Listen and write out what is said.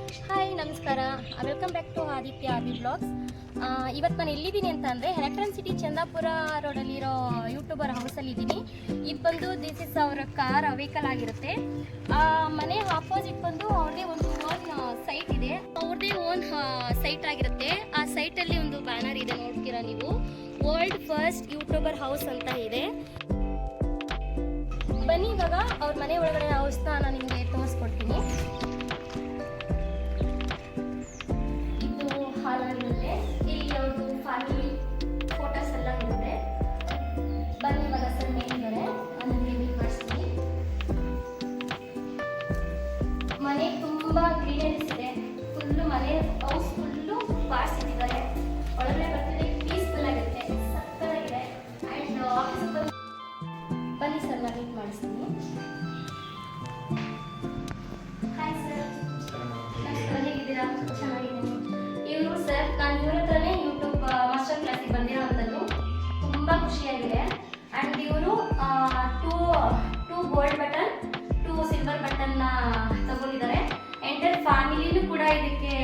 Hi ನಮಸ್ಕಾರ, welcome back to Aditya Adi blogs. ಇವತ್ತು ನಾನು ಎಲ್ಲಿದ್ದೀನಿ ಅಂತ ಅಂದರೆ ಎಲೆಕ್ಟ್ರಾನ್ ಸಿಟಿ ಚಂದಾಪುರ ರೋಡಲ್ಲಿರೋ ಯೂಟ್ಯೂಬರ್ ಹೌಸಲ್ಲಿ ಇದ್ದೀನಿ. ಇದು ಬಂದು ದಿಸ್ ಇಸ್ ಅವರ ಕಾರ್ ವೆಹಿಕಲ್ ಆಗಿರುತ್ತೆ. ಮನೆ ಆಪೋಸಿಟ್ ಬಂದು ಅವ್ರದೇ ಒಂದು ಓನ್ ಸೈಟ್ ಇದೆ, ಅವ್ರದೇ ಓನ್ ಸೈಟ್ ಆಗಿರುತ್ತೆ. ಆ ಸೈಟಲ್ಲಿ ಒಂದು ಬ್ಯಾನರ್ ಇದೆ, ನೋಡ್ತೀರಾ ನೀವು, ವರ್ಲ್ಡ್ ಫಸ್ಟ್ ಯೂಟ್ಯೂಬರ್ ಹೌಸ್ ಅಂತ ಇದೆ. ಬನ್ನಿ ಇವಾಗ ಅವ್ರ ಮನೆ ಒಳಗಡೆ ಹೌಸ್ನ ನಾನು ನಿಮಗೆ ತೋರಿಸ್ಕೊಡ್ತೀನಿ. ಹಾಲಾಗಿರುತ್ತೆ, ಇಲ್ಲಿ ಅವ್ರದ್ದು ಫ್ಯಾಮಿಲಿ ಫೋಟೋಸ್ ಎಲ್ಲ ಇರುತ್ತೆ. ಬನ್ನಿ ಇವಾಗ ಸರ್ ಮೇಲಿದ್ದಾರೆ, ನನಗೆ ಮೀಟ್ ಮಾಡಿಸ್ತೀನಿ. ಮನೆ ತುಂಬ ಗ್ರೀನರೀಸ್ ಇದೆ, ಫುಲ್ಲು ಮನೆ ಹೌಸ್ ಫುಲ್ಲು ಬಾರಿಸಿದ್ದಾರೆ. ಒಳಗಡೆ ಬರ್ತಿದೆ, ಪೀಸ್ಫುಲ್ ಆಗುತ್ತೆ, ಸಕ್ಕತ್ತಾಗಿದೆ. ಆ್ಯಂಡ್ ಆಫೀಸ್ ಬನ್ನಿ ಸರ್ ನಾನು ಮೀಟ್ ಮಾಡಿಸ್ತೀನಿ. ಹಾಯ್ ಸರ್, ಹೇಗಿದ್ದೀರಾ? ಚೆನ್ನಾಗಿದ್ದೀನಿ. ಇವರು ಸರ್, ನಾನು ಇವ್ರ ಹತ್ರನೇ ಯೂಟ್ಯೂಬ್ ಮಾಸ್ಟರ್ ಕ್ಲಾಸಿಗೆ ಬಂದಿರೋವಂಥದ್ದು, ತುಂಬ ಖುಷಿಯಾಗಿದೆ. ಆ್ಯಂಡ್ ಇವರು ಟೂ ಗೋಲ್ಡ್ ಬಟನ್ 2 ಸಿಲ್ವರ್ ಬಟನ್ನ ತಗೊಂಡಿದ್ದಾರೆ. ಎಂಟರ್ ಫ್ಯಾಮಿಲಿನೂ ಕೂಡ ಇದಕ್ಕೆ